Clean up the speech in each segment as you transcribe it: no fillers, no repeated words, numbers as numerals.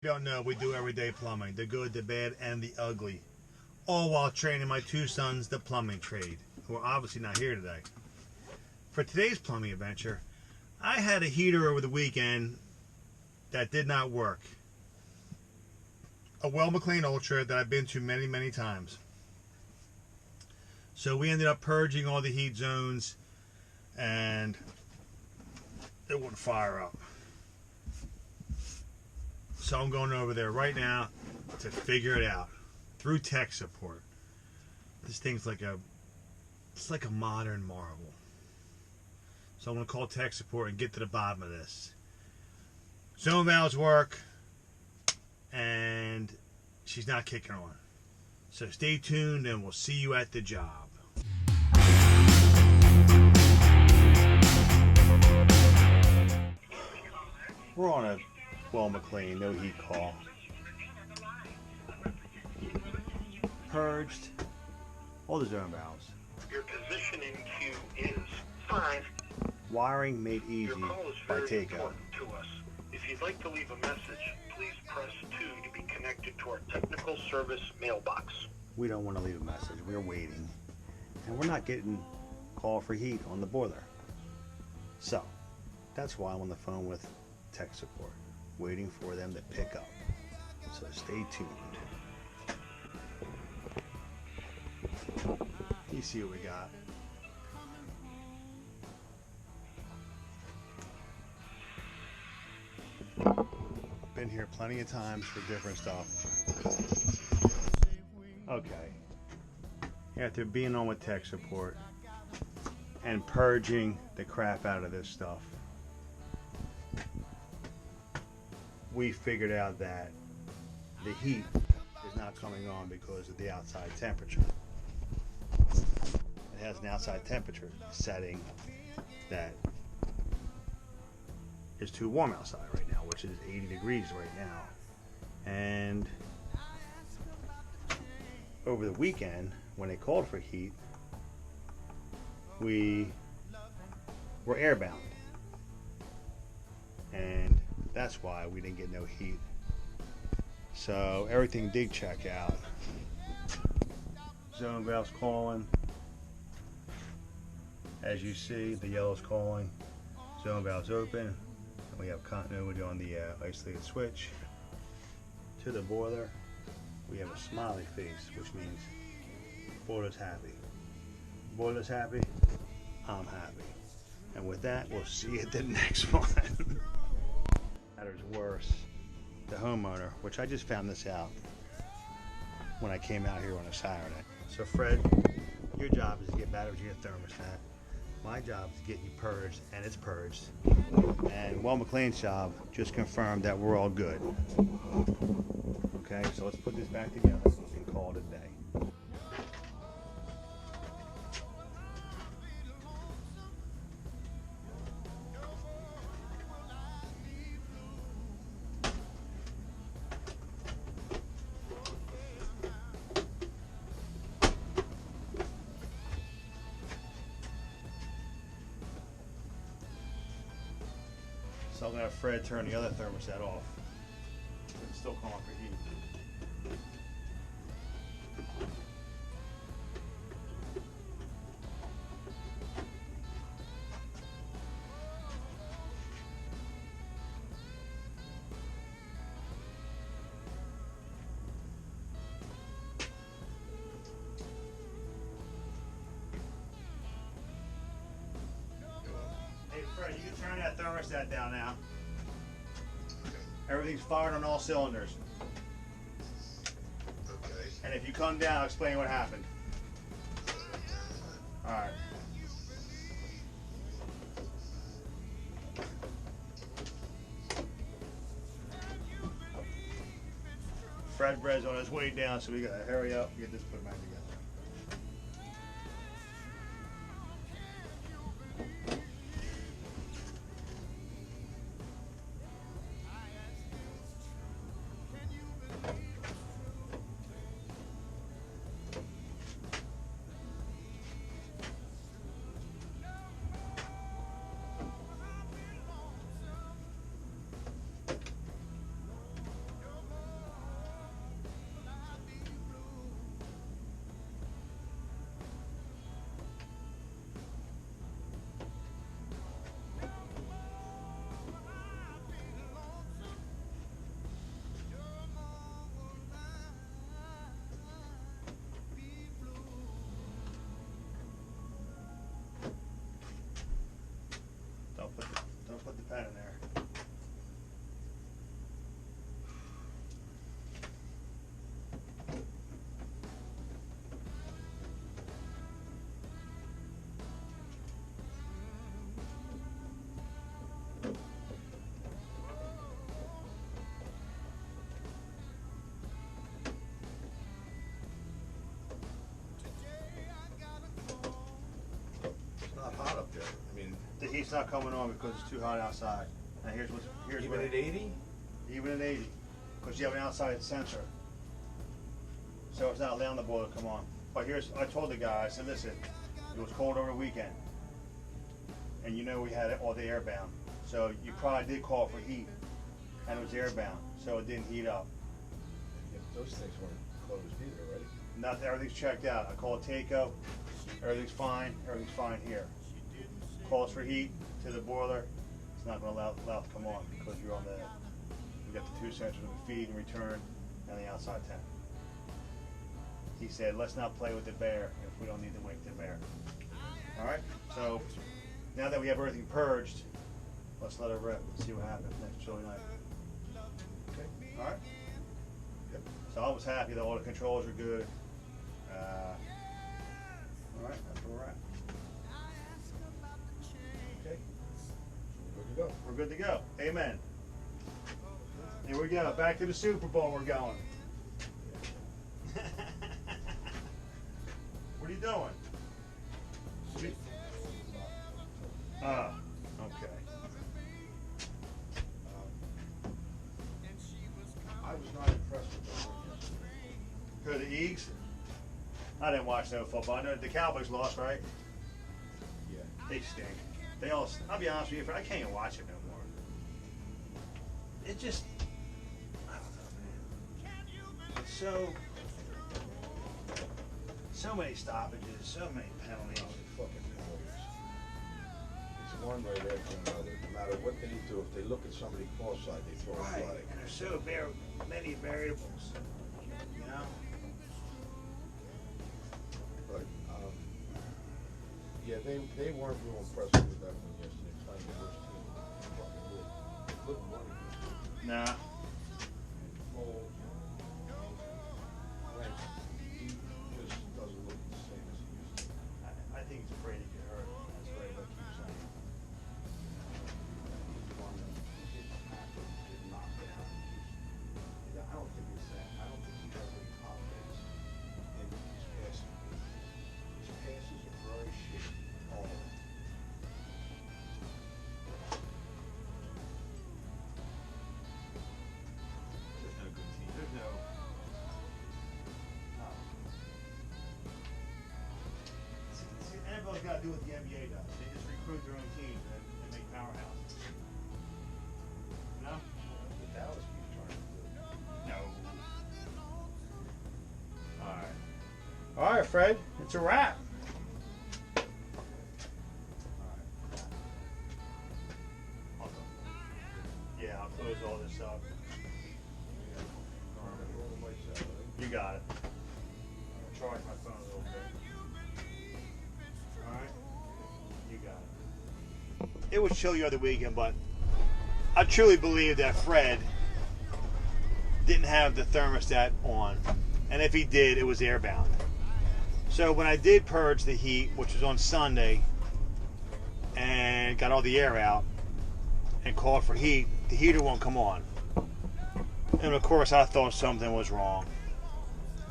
You don't know, we do everyday plumbing, the good, the bad, and the ugly. All while training my two sons the plumbing trade, who are obviously not here today. For today's plumbing adventure, I had a heater over the weekend that did not work. A Weil Mclain Ultra that I've been to many, many times. So we ended up purging all the heat zones and it wouldn't fire up. So I'm going over there right now to figure it out through tech support. This thing's like it's like a modern marvel. So I'm going to call tech support and get to the bottom of this. Zone valves work and she's not kicking on. So stay tuned and we'll see you at the job. We're on a Weil Mclain, no heat call. Purged all the zone valves. Your position in queue is 5. Wiring made easy Your call is by very takeout. important to us. If you'd like to leave a message, please press 2 to be connected to our technical service mailbox. We don't want to leave a message. We're waiting. And we're not getting call for heat on the boiler. So, that's why I'm on the phone with tech support, waiting for them to pick up. So stay tuned. You see what we got. Been here plenty of times for different stuff. Okay. After being on with tech support and purging the crap out of this stuff, we figured out that the heat is not coming on because of the outside temperature. It has an outside temperature setting that is too warm outside right now, which is 80 degrees right now. And over the weekend, when they called for heat, we were airbound. And that's why we didn't get no heat. So everything did check out. Zone valve's calling. As you see, the yellow's calling. Zone valve's open. We have continuity on the isolated switch. To the boiler, we have a smiley face, which means boiler's happy. Boiler's happy, I'm happy. And with that, we'll see you at the next one. Matters worse, the homeowner, which I just found this out when I came out here on a Saturday. So Fred, your job is to get batteries in your thermostat. My job is to get you purged, and it's purged. And Weil Mclain's job just confirmed that we're all good. Okay, so let's put this back together and call it a day. So I'm going to have Fred turn the other thermostat off. It's still calling for heat. Hey Fred, you can turn that thermostat down now. Everything's fired on all cylinders. Okay. And if you come down, I'll explain what happened. Alright. Fred Brett's on his way down, so we gotta hurry up and get this put back together. heat's not coming on because it's too hot outside. Now here's Even what, at 80? even at 80, because you have an outside sensor, so it's not allowing the boiler to come on. But I told the guy, I said, listen, it was cold over the weekend, and you know we had all the air bound, so you probably did call for heat, and it was air bound, so it didn't heat up. Yeah, those things weren't closed either, right? Not everything's checked out. I called Taco, everything's fine here. Calls for heat to the boiler, it's not going to allow it to come on because you're on you got the two sensors of the feed and return and the outside tank. He said, let's not play with the bear if we don't need to wake the bear. Alright, so now that we have everything purged, let's let it rip and see what happens next chilly night. Okay. Alright? Yep. So I was happy that all the controls are good. Alright, that's where we're at. Okay. Good to go. We're good to go. Amen. Here we go. Back to the Super Bowl we're going. What are you doing? Okay. I was not impressed with that one yesterday. Who, the Eagles? I didn't watch no football. I know the Cowboys lost, right? Yeah. They stink. I'll be honest with you, I can't even watch it no more. It just, I don't know, man. It's so many stoppages, so many penalties. Fucking penalties. It's one right after another. No matter what they do, if they look at somebody cross side, they throw a Right, flag. and there's so many variables, you know? But yeah, they weren't real impressed with that one yesterday. Playing the worst team in the fucking league. They couldn't run against them. Nah. Foles, Wentz, he just doesn't look the same as he used to. I think he's afraid to get hurt. That's what everybody keeps saying. He's the one that gets tackled, gets knocked down. I don't think it's that. I don't think he has any confidence in his passing. His passes are very shitty, all of them. There's no good team. There's no. See, NFL's got to do what the NBA does. They just recruit their own teams and make powerhouses. You know? The Dallas keeps trying to do it. No. All right, Fred. It's a wrap. Yeah, I'll close all this up. You got it. I'll charge my phone a little bit. Alright? You got it. It was chilly the other weekend, but I truly believe that Fred didn't have the thermostat on. And if he did, it was airbound. So when I did purge the heat, which was on Sunday, and got all the air out, and called for heat, the heater won't come on. And of course I thought something was wrong.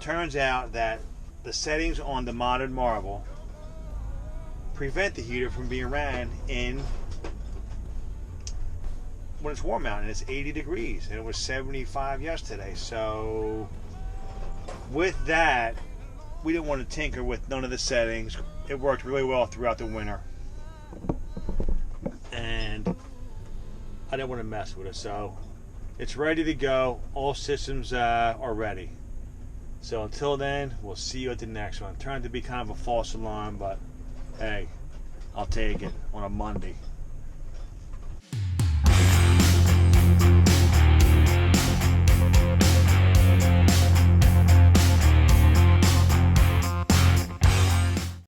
Turns out that the settings on the modded marble prevent the heater from being ran in when it's warm out, and it's 80 degrees, and it was 75 yesterday. So with that, we didn't want to tinker with none of the settings. It worked really well throughout the winter, and I didn't want to mess with it. So it's ready to go. All systems are ready. So until then, we'll see you at the next one. Turned to be kind of a false alarm, but hey, I'll take it on a Monday.